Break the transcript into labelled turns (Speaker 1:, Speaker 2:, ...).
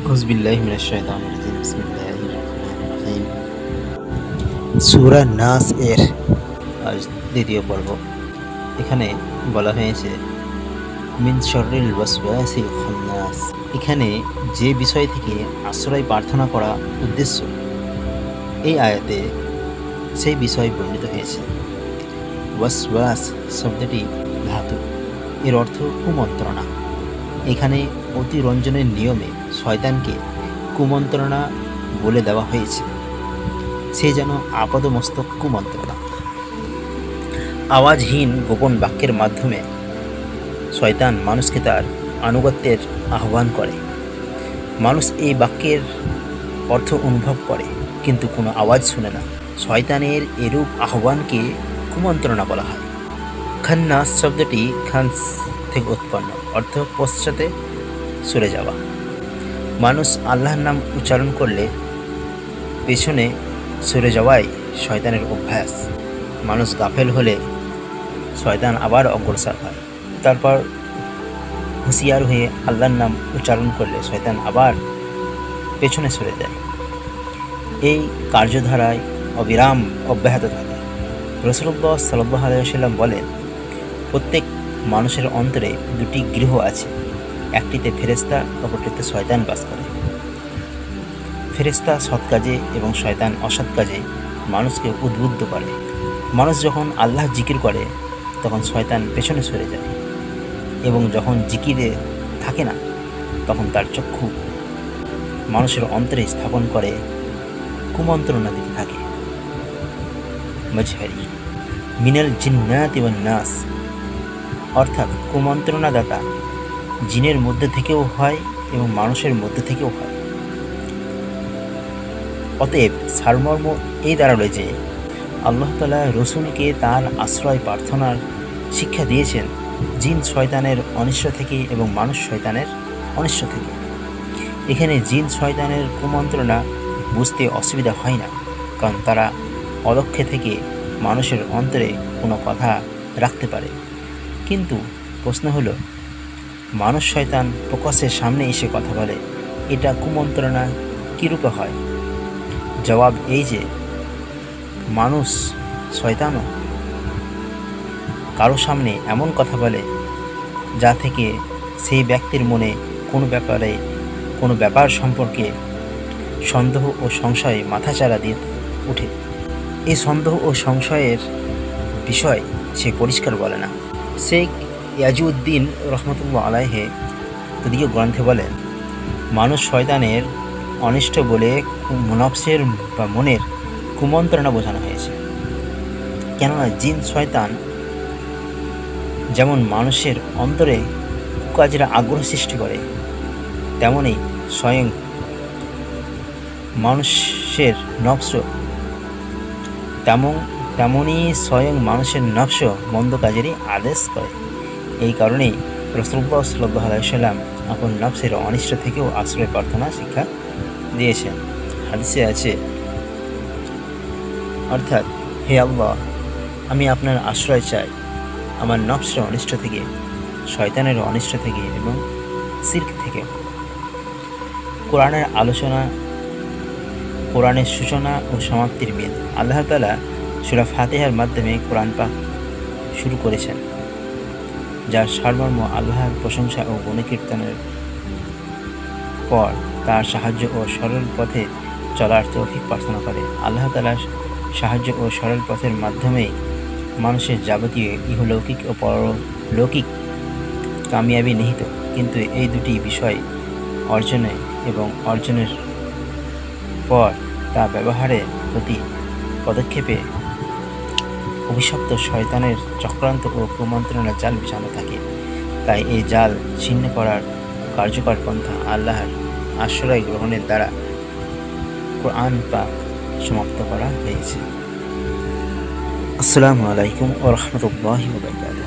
Speaker 1: আউযুবিল্লাহি মিনাশ শাইতানির রাজিম। বিসমিল্লাহির রহমানির রহিম।
Speaker 2: সূরা নাস এর
Speaker 1: আজ দ্বিতীয় পর্ব। এখানে বলা হয়েছে মিন শাররিল ওয়াসওয়াসিল খান্নাস। এখানে যে বিষয় থেকে আশ্রয় প্রার্থনা করা উদ্দেশ্য, এই আয়াতে সেই বিষয় বর্ণিত হয়েছে। ওয়াসওয়াস শব্দটি ধাতু, এর অর্থ কুমন্ত্রণা। এখানে অতিরঞ্জনের নিয়মে শয়তানকে কুমন্ত্রণা বলে দেওয়া হয়েছে। সে যেন আপাদমস্তক কুমন্ত্রণা। আওয়াজহীন গোপন বাক্যের মাধ্যমে শয়তান মানুষকে তার আনুগত্যের আহ্বান করে। মানুষ এই বাক্যের অর্থ অনুভব করে, কিন্তু কোনো আওয়াজ শুনে না। শয়তানের এরূপ আহ্বানকে কুমন্ত্রণা বলা হয়। খান্নাস শব্দটি খানস থেকে উৎপন্ন, অর্থ পশ্চাতে সরে যাওয়া। মানুষ আল্লাহর নাম উচ্চারণ করলে পেছনে সরে যাওয়াই শয়তানের অভ্যাস। মানুষ গাফেল হলে শয়তান আবার অগ্রসর হয়। তারপর হুঁশিয়ার হয়ে আল্লাহর নাম উচ্চারণ করলে শয়তান আবার পেছনে সরে যায়। এই কার্যধারায় অবিরাম অব্যাহত থাকে। রাসূলুল্লাহ সাল্লাল্লাহু আলাইহি ওয়াসাল্লাম বলেন, প্রত্যেক মানুষের অন্তরে দুটি গৃহ আছে, একটিতে ফেরেশতা, অপরটিতে শয়তান বাস করে। ফেরেশতা সৎ কাজে এবং শয়তান অসৎ কাজে মানুষকে উদ্বুদ্ধ করে। মানুষ যখন আল্লাহ জিকির করে তখন শয়তান পেছনে সরে যায়, এবং যখন জিকিরে থাকে না তখন তার চক্ষু মানুষের অন্তরে স্থাপন করে কুমন্ত্রণা দিতে থাকে। মাজহারি মিনাল জিন্নাতি ওয়ান নাস, অর্থাৎ কুমন্ত্রণাদাতা জিনের মধ্যে থেকেও হয় এবং মানুষের মধ্যে থেকেও হয়। অতএব সারমর্ম এই দাঁড়ালো যে আল্লাহ তাআলা রসুলকে তার আশ্রয় প্রার্থনার শিক্ষা দিয়েছেন জিন শয়তানের অনিষ্ট থেকে এবং মানুষ শয়তানের অনিষ্ট থেকে। এখানে জিন শয়তানের কুমন্ত্রণা বুঝতে অসুবিধা হয় না, কারণ তারা অলক্ষ্যে থেকে মানুষের অন্তরে কোনো কথা রাখতে পারে। কিন্তু প্রশ্ন হলো, মানুষ শয়তান প্রকাশ্যের সামনে এসে কথা বলে, এটা কুমন্ত্রণা কীরূপে হয়? জবাব এই যে মানুষ শয়তানও কারো সামনে এমন কথা বলে যা থেকে সেই ব্যক্তির মনে কোনো ব্যাপার সম্পর্কে সন্দেহ ও সংশয়ে মাথাচাড়া দিয়ে ওঠে। এই সন্দেহ ও সংশয়ের বিষয় সে পরিষ্কার বলে না। শেখ ইয়াজউদ্দিন রহমতুল্লাহ আলাইহি তদীয় গ্রন্থে বলেন, মানুষ শয়তানের অনিষ্ট বলে নফসের বা মনের কুমন্ত্রণা বোঝানো হয়েছে। কেননা জিন শয়তান যেমন মানুষের অন্তরে কুকাজের আগ্রহ সৃষ্টি করে, তেমনই স্বয়ং মানুষের নফস মন্দ কাজেরই আদেশ করে। এই কারণেই রাসূলুল্লাহ সাল্লাল্লাহু আলাইহি ওয়াসাল্লাম আপন নফসের অনিষ্ট থেকেও আশ্রয় প্রার্থনা শিক্ষা দিয়েছেন। হাদিসে আছে, অর্থাৎ, হে আল্লাহ, আমি আপনার আশ্রয় চাই আমার নফসের অনিষ্ট থেকে, শয়তানের অনিষ্ট থেকে এবং শিরক থেকে। কোরআনের আলোচনা, কোরআনের সূচনা ও সমাপ্তির মিল। আল্লাহ তাআলা সূরা ফাতিহার মাধ্যমে কোরআন পাক শুরু করেছেন, যার সারমর্ম আল্লাহর প্রশংসা ও গুণকীর্তনের পর তার সাহায্য ও সরল পথে চলার তৌফিক প্রার্থনা করে। আল্লাহ তাআলার সাহায্য ও সরল পথের মাধ্যমেই মানুষের যাবতীয় ইহলৌকিক ও পরলৌকিক কামিয়াবি নিহিত। কিন্তু এই দুটি বিষয় অর্জনে এবং অর্জনের পর তা ব্যবহারের প্রতি পদক্ষেপে অভিশপ্ত শয়তানের চক্রান্ত ও কুমন্ত্রণার জাল বিছানো থাকে। তাই এই জাল ছিন্ন করার কার্যকর পন্থা আল্লাহর আশ্রয় গ্রহণের দ্বারা কোরআন পাক সমাপ্ত করা হয়েছে। আসসালামু আলাইকুম ওয়া রাহমাতুল্লাহি ওয়া বারাকাতুহু।